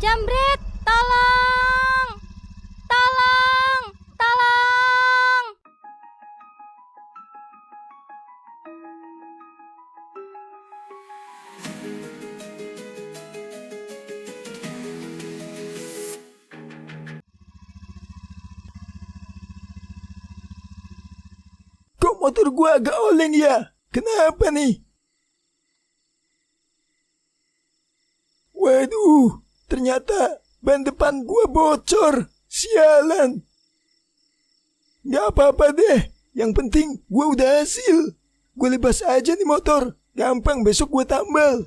Jambret, tolong! Tolong! Tolong! Kok motor gua agak oleng ya? Kenapa nih? Waduh, ternyata ban depan gua bocor. Sialan. Gak apa-apa deh. Yang penting gua udah hasil. Gua lepas aja nih motor. Gampang besok gua tambal.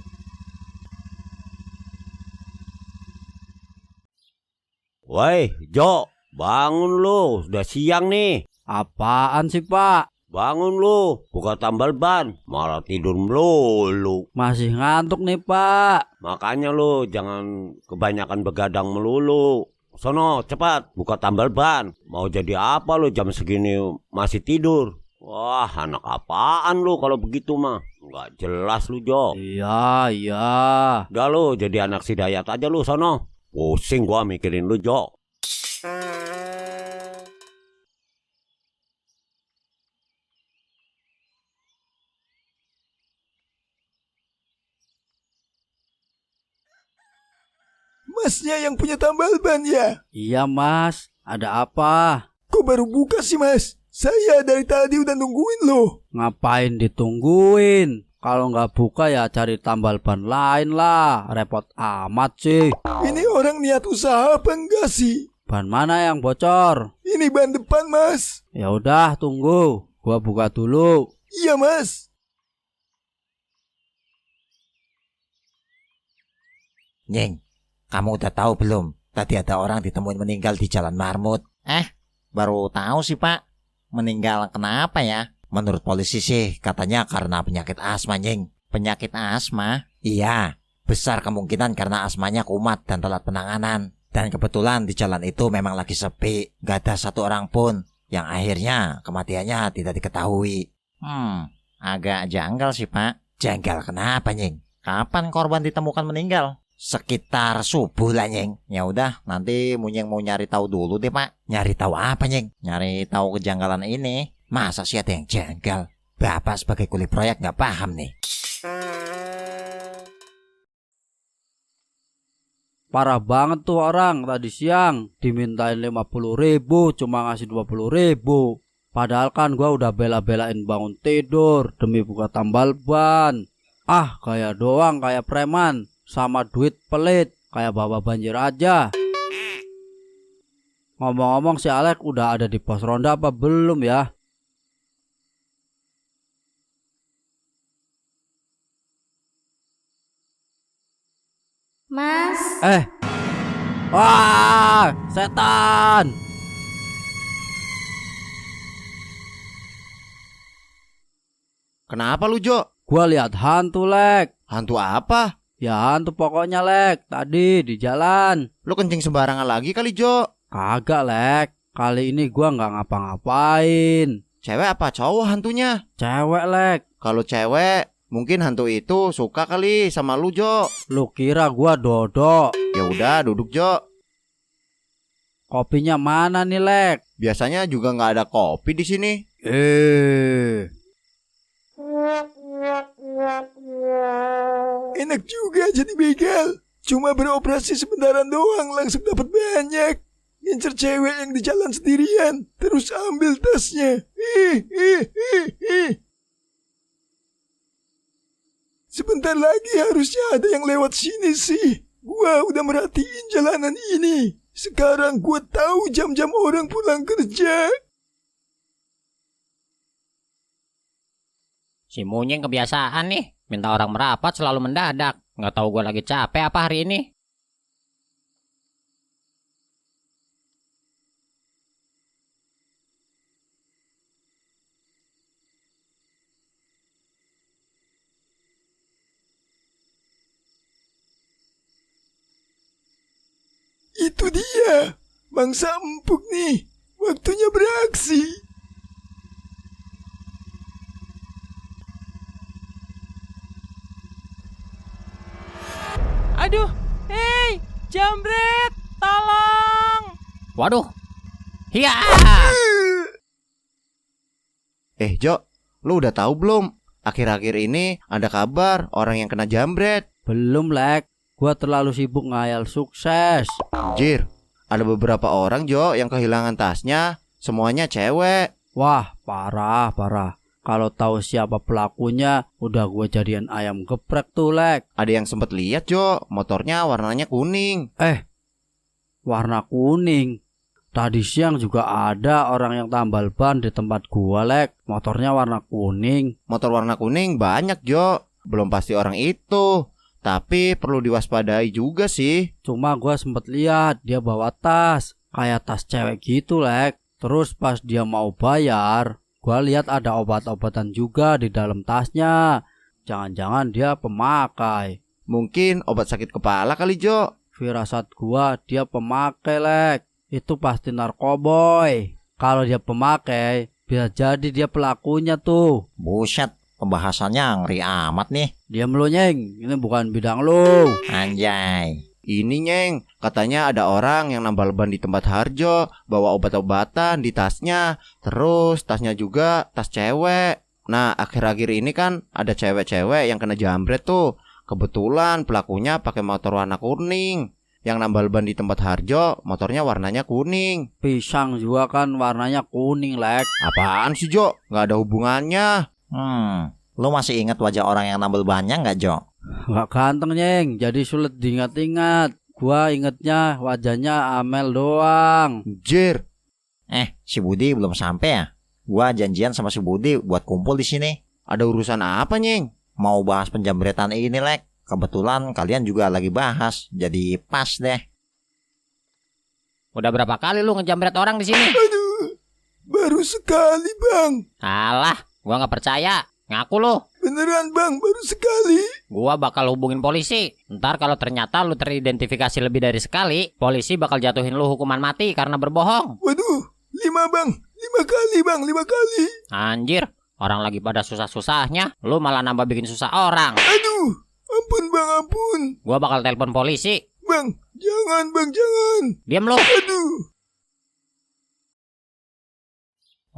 Woi, Jo, bangun lu, udah siang nih. Apaan sih, Pak? Bangun lu, buka tambal ban, malah tidur melulu. Masih ngantuk nih, Pak. Makanya lu jangan kebanyakan begadang melulu. Sono, cepat, buka tambal ban. Mau jadi apa lu jam segini masih tidur? Wah, anak apaan lu kalau begitu mah? Nggak jelas lu, Jo. Iya. Udah lu, jadi anak si Dayat aja lu, sono. Pusing gua mikirin lu, Jo. Masnya yang punya tambal ban ya? Iya, Mas. Ada apa? Kok baru buka sih, Mas? Saya dari tadi udah nungguin loh. Ngapain ditungguin? Kalau nggak buka ya cari tambal ban lain lah. Repot amat sih. Ini orang niat usaha apa enggak sih? Ban mana yang bocor? Ini ban depan, Mas. Ya udah, tunggu. Gua buka dulu. Iya, Mas. Nying, kamu udah tahu belum? Tadi ada orang ditemuin meninggal di Jalan Marmut. Baru tahu sih, Pak. Meninggal kenapa ya? Menurut polisi sih katanya karena penyakit asma, Nying. Penyakit asma? Iya, besar kemungkinan karena asmanya kumat dan telat penanganan. Dan kebetulan di jalan itu memang lagi sepi. Gak ada satu orang pun yang akhirnya kematiannya tidak diketahui. Agak janggal sih, Pak. Janggal kenapa, Nying? Kapan korban ditemukan meninggal? Sekitar subuh lah, Nying. Ya udah, nanti Munyeng mau nyari tahu dulu deh, Pak. Nyari tahu apa, Nying? Nyari tahu kejanggalan ini. Masa sih ada yang janggal? Bapak sebagai kuli proyek nggak paham nih. Parah banget tuh orang tadi siang. Dimintain 50.000, cuma ngasih 20.000. Padahal kan gua udah bela-belain bangun tidur demi buka tambal ban. Kayak doang kayak preman. Sama duit pelit, kayak bawa banjir aja. Ngomong-ngomong si Alek udah ada di pos ronda apa belum ya? Mas, Wah, setan! Kenapa lu, Jo? Gua lihat hantu, Lek. Hantu apa? Ya hantu pokoknya, Lek. Tadi di jalan. Lu kencing sembarangan lagi kali, Jo? Kagak, Lek. Kali ini gua nggak ngapa-ngapain. Cewek apa cowok hantunya? Cewek, Lek. Kalau cewek, mungkin hantu itu suka kali sama lu, Jo. Lu kira gua dodok? Ya udah, duduk, Jo. Kopinya mana nih, Lek? Biasanya juga nggak ada kopi di sini. Enak juga jadi begal. Cuma beroperasi sebentaran doang langsung dapat banyak. Ngincer cewek yang di jalan sendirian. Terus ambil tasnya. Sebentar lagi harusnya ada yang lewat sini sih. Gua udah merhatiin jalanan ini. Sekarang gua tahu jam-jam orang pulang kerja. Si Munyeng kebiasaan nih, minta orang merapat selalu mendadak. Nggak tahu gue lagi capek apa hari ini. Itu dia. Bangsa empuk nih. Waktunya beraksi. Aduh, hei, Jambret. Waduh. Hiya. Jo, lu udah tahu belum? Akhir-akhir ini ada kabar orang yang kena jambret. Belum, Lek. Gua terlalu sibuk ngayal sukses. Jir, ada beberapa orang Jo yang kehilangan tasnya. Semuanya cewek. Wah, parah. Kalau tahu siapa pelakunya, udah gue jadian ayam geprek tuh, Lek. Ada yang sempet lihat Jo, motornya warnanya kuning. Warna kuning. Tadi siang juga ada orang yang tambal ban di tempat gua, Lek. Motornya warna kuning. Motor warna kuning banyak Jo. Belum pasti orang itu, tapi perlu diwaspadai juga sih. Cuma gua sempet lihat dia bawa tas, kayak tas cewek gitu, Lek. Terus pas dia mau bayar, gua lihat ada obat-obatan juga di dalam tasnya. Jangan-jangan dia pemakai. Mungkin obat sakit kepala kali Jo. Firasat gua dia pemakai, Lek. Itu pasti narkoboy. Kalau dia pemakai, bisa jadi dia pelakunya tuh. Buset, pembahasannya ngeri amat nih. Diam lu, Nyeng. Ini bukan bidang lu. Anjay. Ini Nyeng, katanya ada orang yang nambal ban di tempat Harjo, bawa obat-obatan di tasnya. Terus tasnya juga tas cewek. Nah, akhir-akhir ini kan ada cewek-cewek yang kena jambret tuh. Kebetulan pelakunya pakai motor warna kuning. Yang nambal ban di tempat Harjo, motornya warnanya kuning. Pisang juga kan warnanya kuning, Lek. Apaan sih Jo? Gak ada hubungannya. Lu masih ingat wajah orang yang nambel bannya nggak Jo? Gak ganteng, Nyeng. Jadi sulit diingat-ingat. Gua ingetnya wajahnya Amel doang. Jir, Si Budi belum sampai ya? Gua janjian sama si Budi buat kumpul di sini. ada urusan apa Nyeng? Mau bahas penjambretan ini, Lek. Kebetulan kalian juga lagi bahas, jadi pas deh. Udah berapa kali lu ngejambret orang di sini? Aduh, baru sekali bang. Alah, gua nggak percaya. Ngaku lu. Beneran bang, baru sekali. Gua bakal hubungin polisi. Ntar kalau ternyata lu teridentifikasi lebih dari sekali, polisi bakal jatuhin lu hukuman mati karena berbohong. Waduh, 5 bang, 5 kali bang, 5 kali. Anjir, orang lagi pada susah-susahnya, lu malah nambah bikin susah orang. Aduh, ampun bang, ampun. Gua bakal telepon polisi. Bang, jangan bang, jangan. Diam lu. Aduh.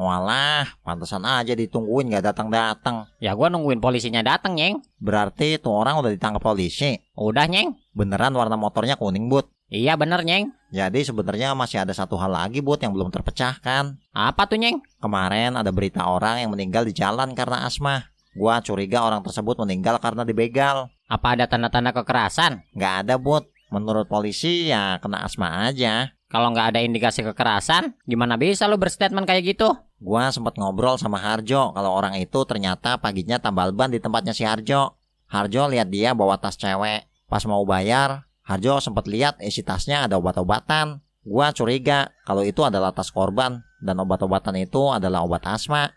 Walah, pantesan aja ditungguin gak datang-datang. Ya gua nungguin polisinya datang, Nyeng. Berarti tuh orang udah ditangkap polisi. Udah, Nyeng. Beneran warna motornya kuning, Bud. Iya bener, Nyeng. Jadi sebenarnya masih ada satu hal lagi, Bud, yang belum terpecahkan. Apa tuh, Nyeng? Kemarin ada berita orang yang meninggal di jalan karena asma. Gua curiga orang tersebut meninggal karena dibegal. Apa ada tanda-tanda kekerasan? Gak ada, Bud. Menurut polisi ya kena asma aja. Kalau nggak ada indikasi kekerasan, gimana bisa lu berstatement kayak gitu? Gua sempat ngobrol sama Harjo kalau orang itu ternyata paginya tambal ban di tempatnya si Harjo. Harjo lihat dia bawa tas cewek. Pas mau bayar, Harjo sempat lihat isi tasnya ada obat-obatan. Gua curiga kalau itu adalah tas korban dan obat-obatan itu adalah obat asma.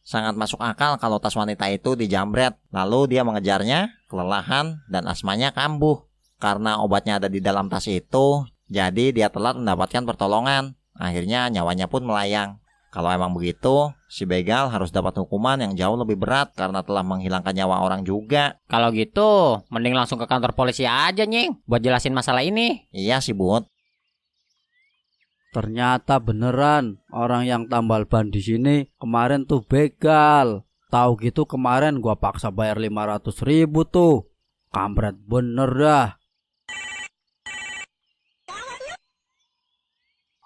Sangat masuk akal kalau tas wanita itu dijambret. Lalu dia mengejarnya, kelelahan dan asmanya kambuh. Karena obatnya ada di dalam tas itu, jadi dia telat mendapatkan pertolongan. Akhirnya nyawanya pun melayang. Kalau emang begitu, si begal harus dapat hukuman yang jauh lebih berat karena telah menghilangkan nyawa orang juga. Kalau gitu, mending langsung ke kantor polisi aja, Nyeng, buat jelasin masalah ini. Iya sih, Bud. Ternyata beneran orang yang tambal ban di sini kemarin tuh begal. Tahu gitu kemarin gua paksa bayar 500.000 tuh. Kampret bener dah.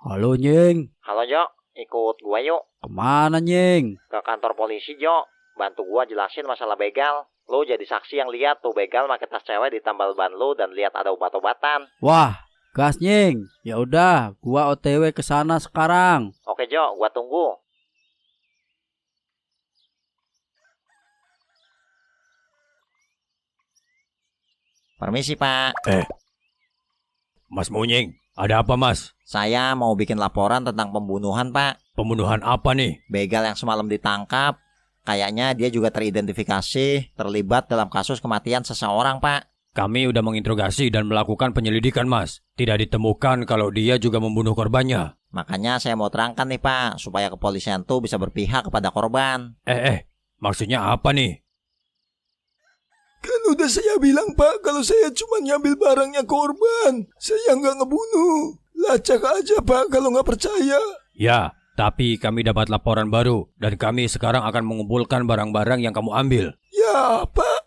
Halo, Nyeng. Halo, Jo. Ikut gua yuk. Kemana, Nyeng? Ke kantor polisi, Jo. Bantu gua jelasin masalah begal. Lu jadi saksi yang lihat tuh begal pakai tas cewek ditambal ban lu dan lihat ada obat-obatan. Wah, gas, Nyeng. Ya udah, gua OTW ke sana sekarang. Oke, Jo, gua tunggu. Permisi, Pak. Mas Munying, ada apa mas? Saya mau bikin laporan tentang pembunuhan, Pak. Pembunuhan apa nih? Begal yang semalam ditangkap, kayaknya dia juga teridentifikasi terlibat dalam kasus kematian seseorang, Pak. Kami udah menginterogasi dan melakukan penyelidikan mas. Tidak ditemukan kalau dia juga membunuh korbannya. Makanya saya mau terangkan nih, Pak, supaya kepolisian tuh bisa berpihak kepada korban. Maksudnya apa nih? Kan udah saya bilang pak, kalau saya cuma ngambil barangnya korban. Saya nggak ngebunuh. Lacak aja Pak kalau nggak percaya. Ya, tapi kami dapat laporan baru dan kami sekarang akan mengumpulkan barang-barang yang kamu ambil. Ya Pak,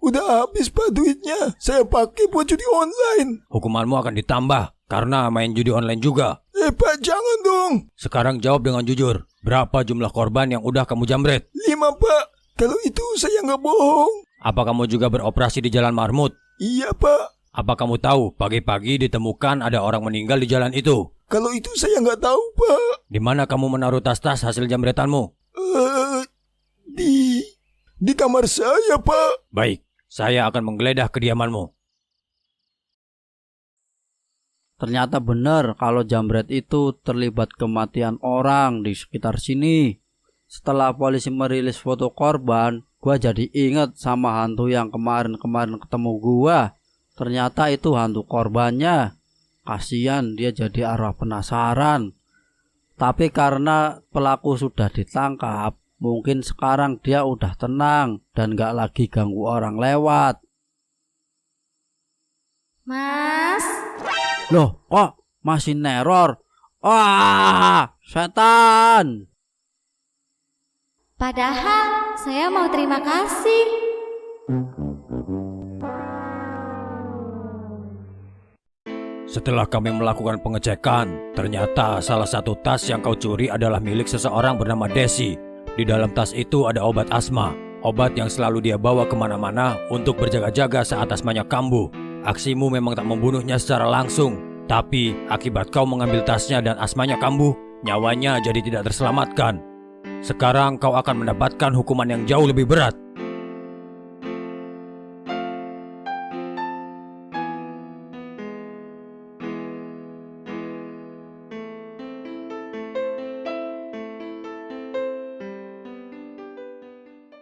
udah habis Pak duitnya. Saya pakai buat judi online. Hukumanmu akan ditambah karena main judi online juga. Pak jangan dong. Sekarang jawab dengan jujur. Berapa jumlah korban yang udah kamu jambret? 5 Pak. Kalau itu saya nggak bohong. Apa kamu juga beroperasi di Jalan Marmut? Iya Pak. Apa kamu tahu pagi-pagi ditemukan ada orang meninggal di jalan itu? Kalau itu saya nggak tahu Pak. Di mana kamu menaruh tas-tas hasil jambretanmu? Di kamar saya Pak. Baik, saya akan menggeledah kediamanmu. Ternyata benar kalau jambret itu terlibat kematian orang di sekitar sini. Setelah polisi merilis foto korban, gua jadi inget sama hantu yang kemarin-kemarin ketemu gua. Ternyata itu hantu korbannya. Kasian dia jadi arwah penasaran. Tapi karena pelaku sudah ditangkap, mungkin sekarang dia udah tenang dan gak lagi ganggu orang lewat. Mas, Loh, kok masih neror? Wah, setan! padahal saya mau terima kasih. Setelah kami melakukan pengecekan, ternyata salah satu tas yang kau curi adalah milik seseorang bernama Desi. Di dalam tas itu ada obat asma, obat yang selalu dia bawa kemana-mana untuk berjaga-jaga saat asmanya kambuh. Aksimu memang tak membunuhnya secara langsung, tapi akibat kau mengambil tasnya dan asmanya kambuh, nyawanya jadi tidak terselamatkan. Sekarang kau akan mendapatkan hukuman yang jauh lebih berat.